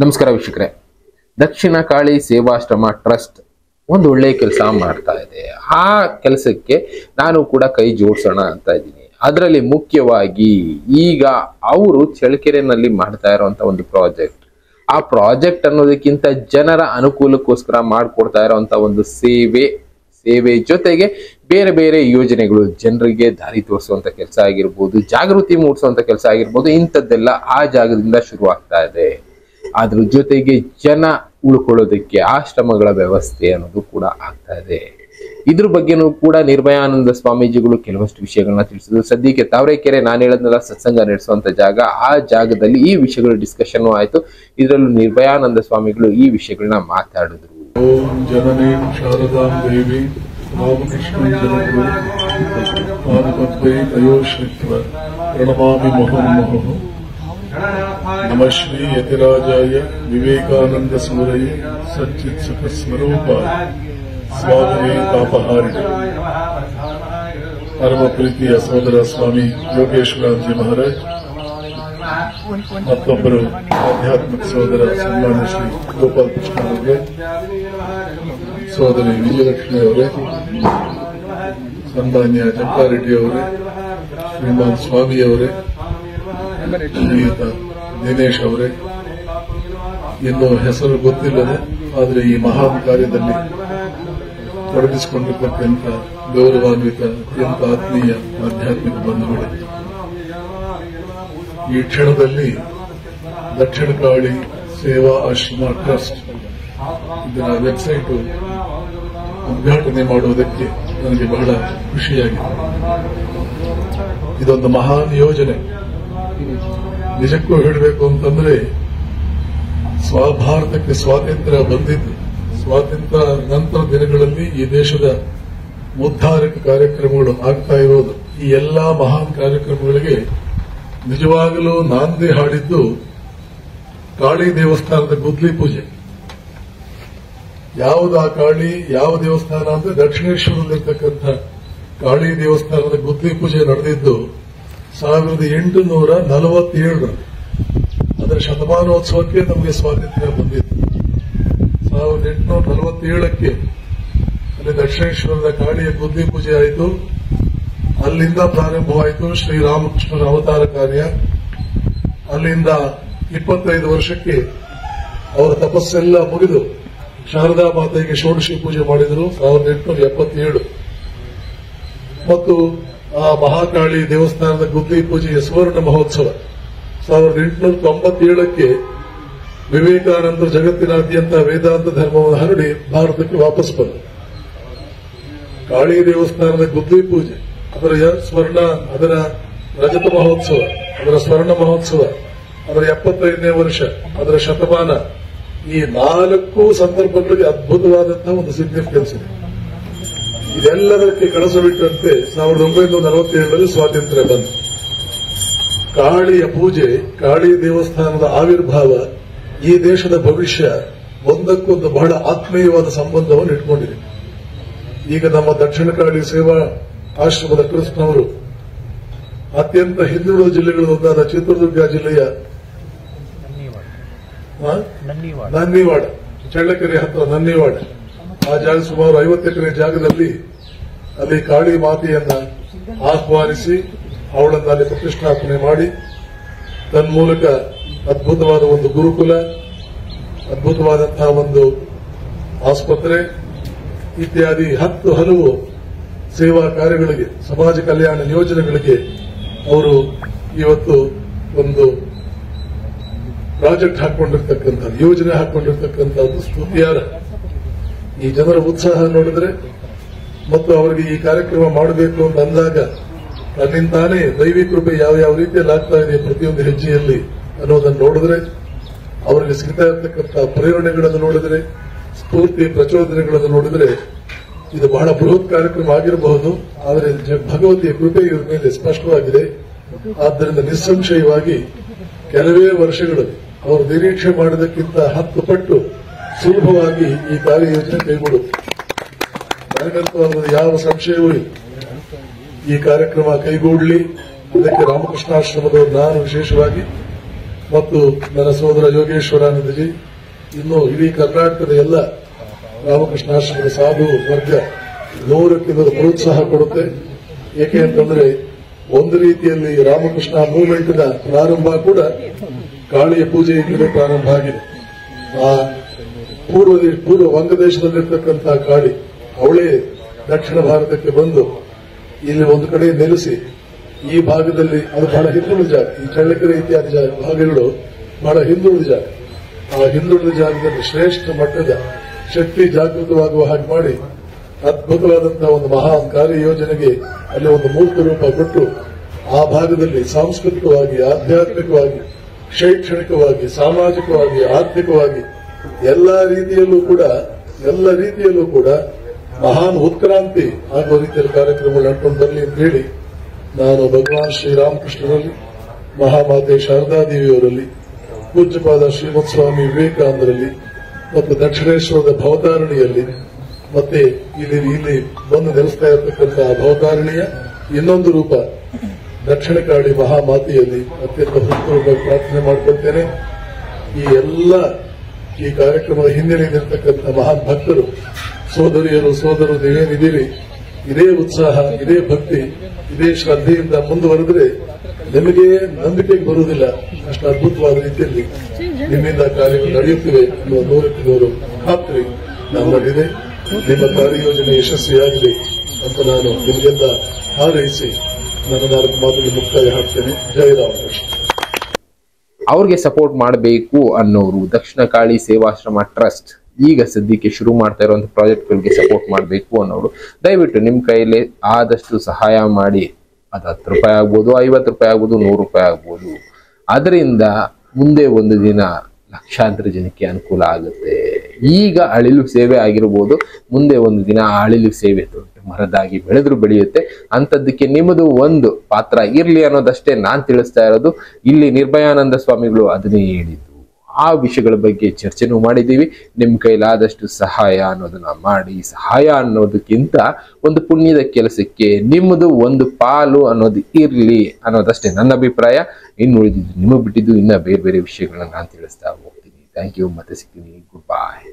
ನಮಸ್ಕಾರ ವೀಕ್ಷಕರೇ. ದಕ್ಷಿಣ ಕಾಳಿ ಸೇವಾಶ್ರಮ ಟ್ರಸ್ಟ್ ಒಂದು ಒಳ್ಳೆ ಕೆಲಸ ಮಾಡ್ತಾ ಇದೆ. ಆ ಕೆಲಸಕ್ಕೆ ನಾನು ಕೂಡ ಕೈ ಜೋಡಿಸೋಣ ಅಂತ ಇದ್ದೀನಿ. ಅದರಲ್ಲಿ ಮುಖ್ಯವಾಗಿ ಈಗ ಅವರು ಚಳ್ಳಕೆರೆನಲ್ಲಿ ಮಾಡ್ತಾ ಇರುವಂತ ಒಂದು ಪ್ರಾಜೆಕ್ಟ್, ಆ ಪ್ರಾಜೆಕ್ಟ್ ಅನ್ನೋದಕ್ಕಿಂತ ಜನರ ಅನುಕೂಲಕ್ಕೋಸ್ಕರ ಮಾಡಿಕೊಡ್ತಾ ಇರುವಂತ ಒಂದು ಸೇವೆ ಜೊತೆಗೆ ಬೇರೆ ಬೇರೆ ಯೋಜನೆಗಳು, ಜನರಿಗೆ ದಾರಿ ತೋರಿಸುವಂತ ಕೆಲಸ ಆಗಿರ್ಬೋದು, ಜಾಗೃತಿ ಮೂಡಿಸುವಂತ ಕೆಲಸ ಆಗಿರ್ಬೋದು, ಇಂಥದ್ದೆಲ್ಲ ಆ ಜಾಗದಿಂದ ಶುರು ಆಗ್ತಾ ಇದೆ. ಅದ್ರ ಜೊತೆಗೆ ಜನ ಉಳ್ಕೊಳ್ಳೋದಕ್ಕೆ ಆಶ್ರಮಗಳ ವ್ಯವಸ್ಥೆ ಅನ್ನೋದು ಕೂಡ ಆಗ್ತಾ ಇದೆ. ಇದ್ರ ಬಗ್ಗೆನೂ ಕೂಡ ನಿರ್ಭಯಾನಂದ ಸ್ವಾಮೀಜಿಗಳು ಕೆಲವಷ್ಟು ವಿಷಯಗಳನ್ನ ತಿಳಿಸಿದ್ರು. ಸದ್ಯಕ್ಕೆ ತಾವರೆಕೆರೆ ನಾನು ಹೇಳದ್ನೆಲ್ಲ ಸತ್ಸಂಗ ನಡೆಸುವಂತ ಜಾಗ, ಆ ಜಾಗದಲ್ಲಿ ಈ ವಿಷಯಗಳು ಡಿಸ್ಕಷನ್ ಆಯ್ತು. ಇದರಲ್ಲೂ ನಿರ್ಭಯಾನಂದ ಸ್ವಾಮಿಗಳು ಈ ವಿಷಯಗಳನ್ನ ಮಾತಾಡಿದ್ರು. ಓಂ ಜನನೇ ಶಾರದಾಂ ದೇವಿ ರಾಮಕೃಷ್ಣ ಜನಗುರು ಪಾದಪದ್ಮೇ ತಯೋಶ್ರಿತ್ವ ಪ್ರಣಮಾಮಿ ಮುಹುರ್ಮುಹುಃ. ನಮಃ ಶ್ರೀ ಯತಿರಾಜಾಯ ವಿವೇಕಾನಂದ ಸೂರಯೇ ಸಚ್ಚಿತ್ ಸುಖ ಸ್ವರೂಪಾಯ ಸ್ವಾಮಿಯೇ ತಾಪಹಾರಿ. ಪರಮ ಪ್ರೀತಿಯ ಸೋದರ ಸ್ವಾಮಿ ಯೋಗೇಶ್ವರಾಜಿ ಮಹಾರಾಜ್, ಮತ್ತೊಬ್ಬರು ಆಧ್ಯಾತ್ಮಿಕ ಸೋದರ ಸನ್ಮಾನ್ಯ ಶ್ರೀ ಗೋಪಾಲ್ ಕೃಷ್ಣ ಅವರೇ, ಸೋದರಿ ವಿಜಯಲಕ್ಷ್ಮಿ ಅವರೇ, ಸನ್ಮಾನ್ಯ ಜಗ್ಗಾರೆಡ್ಡಿ ಅವರೇ, ಶ್ರೀಮಾನ್ ಸ್ವಾಮಿ ಅವರೇ, ಶ್ರೀಯುತ ದಿನೇಶ್ ಅವರೇ, ಇನ್ನು ಹೆಸರು ಗೊತ್ತಿಲ್ಲದೆ ಆದರೆ ಈ ಮಹಾನ್ ಕಾರ್ಯದಲ್ಲಿ ತೊಡಗಿಸಿಕೊಂಡಿರ್ತಕ್ಕಂಥ ಗೌರವಾನ್ವಿತ ಅತ್ಯಂತ ಆತ್ಮೀಯ ಆಧ್ಯಾತ್ಮಿಕ ಬಂಧುಗಳು, ಈ ಕ್ಷಣದಲ್ಲಿ ದಕ್ಷಿಣ ಕಾಳಿ ಸೇವಾ ಆಶ್ರಮ ಟ್ರಸ್ಟ್ ಇದರ ವೆಬ್ಸೈಟ್ ಉದ್ಘಾಟನೆ ಮಾಡುವುದಕ್ಕೆ ನನಗೆ ಬಹಳ ಖುಷಿಯಾಗಿದೆ. ಇದೊಂದು ಮಹಾನ್ ಯೋಜನೆ. ನಿಜಕ್ಕೂ ಹೇಳಬೇಕು ಅಂತಂದ್ರೆ, ಭಾರತಕ್ಕೆ ಸ್ವಾತಂತ್ರ್ಯ ಬಂದಿದ್ದು, ಸ್ವಾತಂತ್ರ್ಯ ನಂತರ ದಿನಗಳಲ್ಲಿ ಈ ದೇಶದ ಉದ್ಧಾರಕ ಕಾರ್ಯಕ್ರಮಗಳು ಆಗ್ತಾ ಇರೋದು, ಈ ಎಲ್ಲಾ ಮಹಾನ್ ಕಾರ್ಯಕ್ರಮಗಳಿಗೆ ನಿಜವಾಗಲೂ ನಾಂದಿ ಹಾಡಿದ್ದು ಕಾಳಿ ದೇವಸ್ಥಾನದ ಗುದ್ಲಿ ಪೂಜೆ. ಯಾವುದು ಆ ಕಾಳಿ, ಯಾವ ದೇವಸ್ಥಾನ ಅಂದ್ರೆ ದಕ್ಷಿಣೇಶ್ವರದಲ್ಲಿರ್ತಕ್ಕಂಥ ಕಾಳಿ ದೇವಸ್ಥಾನದ ಗುದ್ಲಿ ಪೂಜೆ ನಡೆದಿದ್ದು 1847. ಅದರ ಶತಮಾನೋತ್ಸವಕ್ಕೆ ನಮಗೆ ಸ್ವಾತಂತ್ರ್ಯ ಬಂದಿತ್ತು. 1847ಕ್ಕೆ ಅಲ್ಲಿ ದಕ್ಷಿಣೇಶ್ವರದ ಕಾಳಿಯ ಗುದ್ಲಿ ಪೂಜೆ ಆಯಿತು. ಅಲ್ಲಿಂದ ಪ್ರಾರಂಭವಾಯಿತು ಶ್ರೀರಾಮಕೃಷ್ಣರ ಅವತಾರ ಕಾರ್ಯ. ಅಲ್ಲಿಂದ 25 ವರ್ಷಕ್ಕೆ ಅವರ ತಪಸ್ಸೆಲ್ಲ ಮುಗಿದು ಶಾರದಾ ಮಾತೆಗೆ ಷೋಡಶಿ ಪೂಜೆ ಮಾಡಿದರು 1877. ಮತ್ತು ಆ ಮಹಾಕಾಳಿ ದೇವಸ್ಥಾನದ ಗುದ್ಲಿ ಪೂಜೆಯ ಸುವರ್ಣ ಮಹೋತ್ಸವ 1897ಕ್ಕೆ ವಿವೇಕಾನಂದರು ಜಗತ್ತಿನಾದ್ಯಂತ ವೇದಾಂತ ಧರ್ಮವನ್ನು ಹರಡಿ ಭಾರತಕ್ಕೆ ವಾಪಸ್ ಬಂದರು. ಕಾಳಿ ದೇವಸ್ಥಾನದ ಗುದ್ಲಿ ಪೂಜೆ, ಅದರ ರಜತ ಮಹೋತ್ಸವ, ಅದರ ಸ್ವರ್ಣ ಮಹೋತ್ಸವ, ಅದರ 75ನೇ ವರ್ಷ, ಅದರ ಶತಮಾನ, ಈ 4 ಸಂದರ್ಭಗಳಿಗೆ ಅದ್ಭುತವಾದಂತಹ ಒಂದು ಸಿಗ್ನಿಫಿಕೆನ್ಸ್ ಇದೆ. ಇದೆಲ್ಲದಕ್ಕೆ ಕಳಸವಿಟ್ಟಂತೆ 1947ರಲ್ಲಿ ಸ್ವಾತಂತ್ರ್ಯ ಬಂತು. ಕಾಳಿಯ ಪೂಜೆ, ಕಾಳಿ ದೇವಸ್ಥಾನದ ಆವಿರ್ಭಾವ ಈ ದೇಶದ ಭವಿಷ್ಯ ಒಂದಕ್ಕೊಂದು ಬಹಳ ಆತ್ಮೀಯವಾದ ಸಂಬಂಧವನ್ನು ಇಟ್ಕೊಂಡಿದೆ. ಈಗ ನಮ್ಮ ದಕ್ಷಿಣ ಕಾಳಿ ಸೇವಾ ಆಶ್ರಮದ ಟ್ರಸ್ಟ್ನವರು ಅತ್ಯಂತ ಹಿಂದುಳಿದ ಜಿಲ್ಲೆಗಳೊಂದಾದ ಚಿತ್ರದುರ್ಗ ಜಿಲ್ಲೆಯ ನನ್ನಿವಾಡ, ಚಳ್ಳಕೆರೆ ಹತ್ರ ನನ್ನಿವಾಡ, ಆ ಜಾಗ ಸುಮಾರು 50 ಎಕರೆ ಜಾಗದಲ್ಲಿ ಅಲ್ಲಿ ಕಾಳಿ ಮಾತೆಯನ್ನ ಆಹ್ವಾನಿಸಿ ಅವಳನ್ನು ಅಲ್ಲಿ ಪ್ರತಿಷ್ಠಾಪನೆ ಮಾಡಿ ತನ್ಮೂಲಕ ಅದ್ಭುತವಾದ ಒಂದು ಗುರುಕುಲ, ಅದ್ಭುತವಾದಂತಹ ಒಂದು ಆಸ್ಪತ್ರೆ ಇತ್ಯಾದಿ 10 ಹಲವು ಸೇವಾ ಕಾರ್ಯಗಳಿಗೆ, ಸಮಾಜ ಕಲ್ಯಾಣ ಯೋಜನೆಗಳಿಗೆ ಅವರು ಇವತ್ತು ಒಂದು ಪ್ರಾಜೆಕ್ಟ್ ಹಾಕೊಂಡಿರ್ತಕ್ಕಂಥ, ಯೋಜನೆ ಹಾಕೊಂಡಿರ್ತಕ್ಕಂಥದ್ದು ಸ್ತುತಿಯಾರ. ಈ ಜನರ ಉತ್ಸಾಹ ನೋಡಿದ್ರೆ ಮತ್ತು ಅವರಿಗೆ ಈ ಕಾರ್ಯಕ್ರಮ ಮಾಡಬೇಕು ಅಂತ ಅಂದಾಗ ತನ್ನಿಂದಾನೇ ದೈವಿ ಕೃಪೆ ಯಾವ ರೀತಿಯಲ್ಲಿ ಆಗ್ತಾ ಇದೆ ಪ್ರತಿಯೊಂದು ಹೆಜ್ಜೆಯಲ್ಲಿ ಅನ್ನೋದನ್ನು ನೋಡಿದ್ರೆ, ಅವರಿಗೆ ಸಿಗ್ತಾ ಇರತಕ್ಕಂಥ ಪ್ರೇರಣೆಗಳನ್ನು ನೋಡಿದ್ರೆ, ಸ್ಫೂರ್ತಿ ಪ್ರಚೋದನೆಗಳನ್ನು ನೋಡಿದ್ರೆ ಇದು ಬಹಳ ಬೃಹತ್ ಕಾರ್ಯಕ್ರಮ ಆಗಿರಬಹುದು. ಆದರೆ ಭಗವತಿಯ ಕೃಪೆ ಇವರ ಮೇಲೆ ಸ್ಪಷ್ಟವಾಗಿದೆ. ಆದ್ದರಿಂದ ನಿಸ್ಸಂಶಯವಾಗಿ ಕೆಲವೇ ವರ್ಷಗಳಲ್ಲಿ ಅವರು ನಿರೀಕ್ಷೆ ಮಾಡಿದಕ್ಕಿಂತ 10 ಪಟ್ಟು ಸುಲಭವಾಗಿ ಈ ಕಾರ್ಯಯೋಜನೆ ಕೈಗೊಳ್ಳುವುದು. ನನಗಂತೂ ಅದರ ಯಾವ ಸಂಶಯವೂ ಇಲ್ಲ. ಈ ಕಾರ್ಯಕ್ರಮ ಕೈಗೂಡಲಿ, ಅದಕ್ಕೆ ರಾಮಕೃಷ್ಣಾಶ್ರಮದವರು, ನಾನು ವಿಶೇಷವಾಗಿ ಮತ್ತು ನನ್ನ ಸೋದರ ಯೋಗೇಶ್ವರಾನಂದಜಿ, ಇನ್ನು ಇಡೀ ಕರ್ನಾಟಕದ ಎಲ್ಲ ರಾಮಕೃಷ್ಣಾಶ್ರಮದ ಸಾಧು ವರ್ಗ 100ಕ್ಕೆ 100 ಪ್ರೋತ್ಸಾಹ ಕೊಡುತ್ತೆ. ಏಕೆ ಅಂತಂದ್ರೆ ಒಂದು ರೀತಿಯಲ್ಲಿ ರಾಮಕೃಷ್ಣ ಮೂವ್ಮೆಂಟ್ನ ಪ್ರಾರಂಭ ಕೂಡ ಕಾಳಿಯ ಪೂಜೆಯಿಂದಲೇ ಪ್ರಾರಂಭ ಆಗಿದೆ. ಆ ಪೂರ್ವ ವಂಗದೇಶದಲ್ಲಿರ್ತಕ್ಕಂತಹ ಕಾಳಿ ಅವಳೇ ದಕ್ಷಿಣ ಭಾರತಕ್ಕೆ ಬಂದು ಇಲ್ಲಿ ಒಂದು ಕಡೆ ನೆಲೆಸಿ ಈ ಭಾಗದಲ್ಲಿ ಅದು ಬಹಳ ಹಿಂದುಳಿದ ಜಾಗ, ಈ ಚಳ್ಳಕೆರೆ ಇತ್ಯಾದಿ ಭಾಗಗಳು ಬಹಳ ಹಿಂದುಳಿದ ಜಾಗ. ಆ ಹಿಂದುಳಿದ ಜಾಗದಲ್ಲಿ ಶ್ರೇಷ್ಠ ಮಟ್ಟದ ಶಕ್ತಿ ಜಾಗೃತವಾಗುವ ಹಾಗೆ ಮಾಡಿ ಅದ್ಭುತವಾದಂತಹ ಒಂದು ಮಹಾನ್ ಕಾರ್ಯಯೋಜನೆಗೆ ಅಲ್ಲಿ ಒಂದು ಮೂರ್ತ ರೂಪ ಕೊಟ್ಟು ಆ ಭಾಗದಲ್ಲಿ ಸಾಂಸ್ಕೃತಿಕವಾಗಿ, ಆಧ್ಯಾತ್ಮಿಕವಾಗಿ, ಶೈಕ್ಷಣಿಕವಾಗಿ, ಸಾಮಾಜಿಕವಾಗಿ, ಆರ್ಥಿಕವಾಗಿ ಎಲ್ಲ ರೀತಿಯಲ್ಲೂ ಕೂಡ ಮಹಾನ್ ಉತ್ಕ್ರಾಂತಿ ಆಗುವ ರೀತಿಯ ಕಾರ್ಯಕ್ರಮಗಳು ನಡ್ಕೊಂಡು ಬರಲಿ ಅಂತ ಹೇಳಿ ನಾನು ಭಗವಾನ್ ಶ್ರೀರಾಮಕೃಷ್ಣರಲ್ಲಿ, ಮಹಾಮಾತೆ ಶಾರದಾದೇವಿಯವರಲ್ಲಿ, ಪೂಜ್ಯಪಾದ ಶ್ರೀಮತ್ ಸ್ವಾಮಿ ವಿವೇಕಾನಂದರಲ್ಲಿ ಮತ್ತು ದಕ್ಷಿಣೇಶ್ವರದ ಭವತಾರಣಿಯಲ್ಲಿ ಮತ್ತೆ ಇಲ್ಲಿ ಬಂದು ನೆಲೆಸ್ತಾ ಇರತಕ್ಕಂತಹ ಭವತಾರಣಿಯ ಇನ್ನೊಂದು ರೂಪ ದಕ್ಷಿಣ ಕಾಳಿ ಮಹಾಮಾತೆಯಲ್ಲಿ ಅತ್ಯಂತ ಹೃತ್ಪೂರ್ವಕವಾಗಿ ಪ್ರಾರ್ಥನೆ ಮಾಡಿಕೊಳ್ತೇನೆ. ಈ ಕಾರ್ಯಕ್ರಮದ ಹಿನ್ನೆಲೆಯಲ್ಲಿರ್ತಕ್ಕಂಥ ಮಹಾನ್ ಭಕ್ತರು, ಸೋದರರು ನೀವೇನಿದ್ದೀರಿ, ಇದೇ ಉತ್ಸಾಹ, ಇದೇ ಭಕ್ತಿ, ಇದೇ ಶ್ರದ್ಧೆಯಿಂದ ಮುಂದುವರೆದ್ರೆ ನಿಮಗೆ ನಂಬಿಕೆಗೆ ಬರುವುದಿಲ್ಲ. ಅಷ್ಟು ಅದ್ಭುತವಾದ ರೀತಿಯಲ್ಲಿ ನಿಮ್ಮಿಂದ ಕಾರ್ಯಗಳು ನಡೆಯುತ್ತಿವೆ ಅನ್ನುವ 100ಕ್ಕೆ 100 ಖಾತ್ರಿ ನಮ್ಮಲ್ಲಿದೆ. ನಿಮ್ಮ ಕಾರ್ಯಯೋಜನೆ ಯಶಸ್ವಿಯಾಗಲಿ ಅಂತ ನಾನು ನಿಮಗೆಲ್ಲ ಹಾರೈಸಿ ನನ್ನ 4 ಮಾತುಗಳಿಗೆ ಮುಕ್ತಾಯ ಹಾಕ್ತೇನೆ. ಜೈ ರಾಮಕೃಷ್ಣ. ಅವ್ರಿಗೆ ಸಪೋರ್ಟ್ ಮಾಡಬೇಕು ಅನ್ನೋರು ದಕ್ಷಿಣ ಕಾಳಿ ಸೇವಾಶ್ರಮ ಟ್ರಸ್ಟ್ ಈಗ ಸದ್ಯಕ್ಕೆ ಶುರು ಮಾಡ್ತಾ ಇರುವಂತಹ ಪ್ರಾಜೆಕ್ಟ್ಗಳಿಗೆ ಸಪೋರ್ಟ್ ಮಾಡಬೇಕು ಅನ್ನೋರು ದಯವಿಟ್ಟು ನಿಮ್ಮ ಕೈಯಲ್ಲಿ ಆದಷ್ಟು ಸಹಾಯ ಮಾಡಿ. ಅದು 10 ರೂಪಾಯಿ ಆಗ್ಬೋದು, 50 ರೂಪಾಯಿ ಆಗ್ಬೋದು, 100 ರೂಪಾಯಿ ಆಗ್ಬೋದು. ಅದರಿಂದ ಮುಂದೆ ಒಂದು ದಿನ ಲಕ್ಷಾಂತರ ಜನಕ್ಕೆ ಅನುಕೂಲ ಆಗುತ್ತೆ. ಈಗ ಅಳಿಲು ಸೇವೆ ಆಗಿರ್ಬೋದು, ಮುಂದೆ ಒಂದು ದಿನ ಆ ಅಳಿಲು ಸೇವೆ ದೊಡ್ಡ ಮರದಾಗಿ ಬೆಳೆಯುತ್ತೆ. ಅಂಥದ್ದಕ್ಕೆ ನಿಮ್ಮದು ಒಂದು ಪಾತ್ರ ಇರ್ಲಿ ಅನ್ನೋದಷ್ಟೇ ನಾನು ತಿಳಿಸ್ತಾ ಇರೋದು. ಇಲ್ಲಿ ನಿರ್ಭಯಾನಂದ ಸ್ವಾಮಿಗಳು ಅದನ್ನೇ ಹೇಳಿದ್ದು. ಆ ವಿಷಯಗಳ ಬಗ್ಗೆ ಚರ್ಚೆನೂ ಮಾಡಿದ್ದೀವಿ. ನಿಮ್ಮ ಕೈಲಾದಷ್ಟು ಸಹಾಯ ಅನ್ನೋದನ್ನ ಮಾಡಿ. ಸಹಾಯ ಅನ್ನೋದಕ್ಕಿಂತ ಒಂದು ಪುಣ್ಯದ ಕೆಲಸಕ್ಕೆ ನಿಮ್ಮದು ಒಂದು ಪಾಲು ಅನ್ನೋದು ಇರ್ಲಿ ಅನ್ನೋದಷ್ಟೇ ನನ್ನ ಅಭಿಪ್ರಾಯ. ಇನ್ನು ಉಳಿದಿದ್ದು ನಿಮಗೆ ಬಿಟ್ಟಿದ್ದು. ಇನ್ನ ಬೇರೆ ಬೇರೆ ವಿಷಯಗಳನ್ನ ನಾನು ತಿಳಿಸ್ತಾ ಹೋಗ್ತೀನಿ. Thank you. ಮತ್ತೆ ಸಿಗ್ತೀನಿ. ಗುಡ್ ಬಾಯ್.